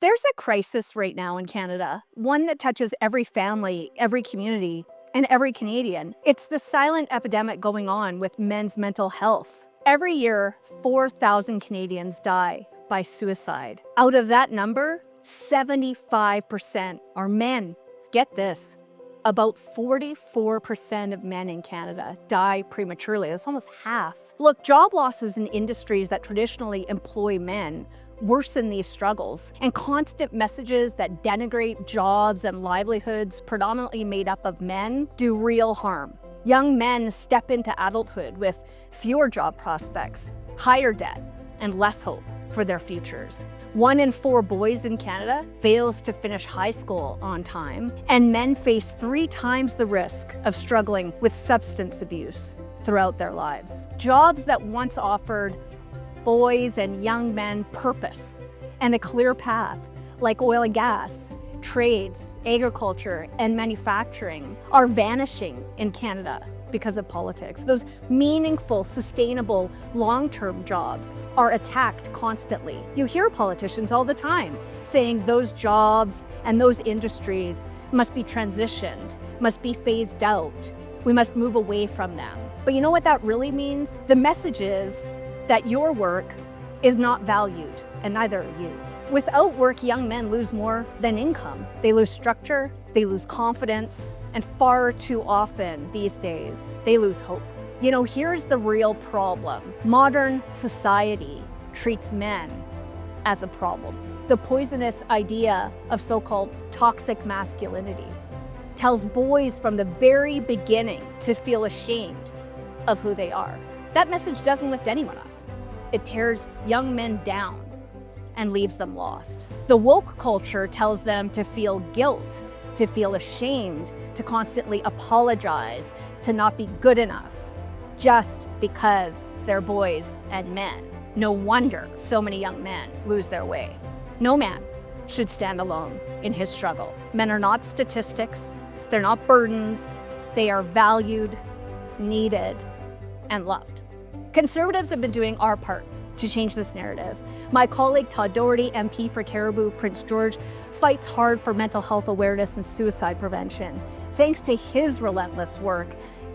There's a crisis right now in Canada, one that touches every family, every community, and every Canadian. It's the silent epidemic going on with men's mental health. Every year, 4,000 Canadians die by suicide. Out of that number, 75% are men. Get this, about 44% of men in Canada die prematurely. That's almost half. Look, job losses in industries that traditionally employ men worsen these struggles, and constant messages that denigrate jobs and livelihoods predominantly made up of men do real harm. Young men step into adulthood with fewer job prospects, higher debt, and less hope for their futures. 1 in 4 boys in Canada fails to finish high school on time, and men face 3 times the risk of struggling with substance abuse throughout their lives. Jobs that once offered boys and young men purpose and a clear path, like oil and gas, trades, agriculture, and manufacturing, are vanishing in Canada because of politics. Those meaningful, sustainable, long-term jobs are attacked constantly. You hear politicians all the time saying those jobs and those industries must be transitioned, must be phased out. We must move away from them. But you know what that really means? The message is that your work is not valued, and neither are you. Without work, young men lose more than income. They lose structure, they lose confidence, and far too often these days, they lose hope. You know, here's the real problem. Modern society treats men as a problem. The poisonous idea of so-called toxic masculinity tells boys from the very beginning to feel ashamed of who they are. That message doesn't lift anyone up. It tears young men down and leaves them lost. The woke culture tells them to feel guilt, to feel ashamed, to constantly apologize, to not be good enough, just because they're boys and men. No wonder so many young men lose their way. No man should stand alone in his struggle. Men are not statistics, they're not burdens, they are valued, needed, and loved. Conservatives have been doing our part to change this narrative. My colleague Todd Doherty, MP for Cariboo, Prince George, fights hard for mental health awareness and suicide prevention. Thanks to his relentless work,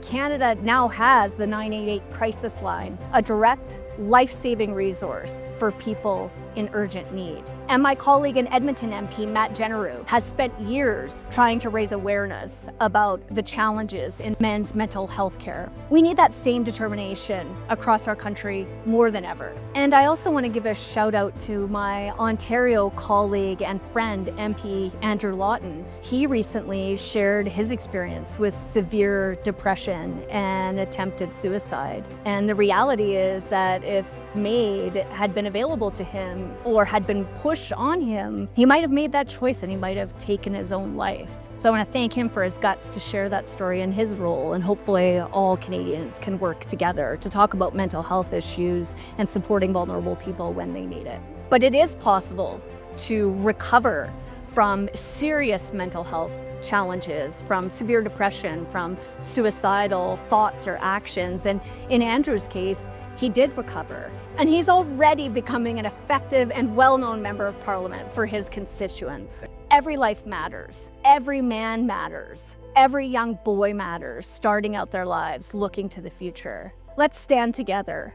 Canada now has the 988 crisis line, a direct, life-saving resource for people in urgent need. And my colleague and Edmonton MP, Matt Genereux, has spent years trying to raise awareness about the challenges in men's mental health care. We need that same determination across our country more than ever. And I also want to give a shout out to my Ontario colleague and friend, MP Andrew Lawton. He recently shared his experience with severe depression and attempted suicide. And the reality is that if MAID had been available to him or had been pushed on him, he might have made that choice and he might have taken his own life. So I want to thank him for his guts to share that story and his role, and hopefully all Canadians can work together to talk about mental health issues and supporting vulnerable people when they need it. But it is possible to recover from serious mental health challenges, from severe depression, from suicidal thoughts or actions. And in Andrew's case, he did recover. And he's already becoming an effective and well-known member of Parliament for his constituents. Every life matters. Every man matters. Every young boy matters, starting out their lives looking to the future. Let's stand together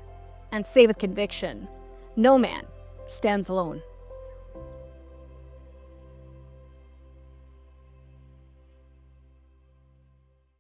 and say with conviction, no man stands alone.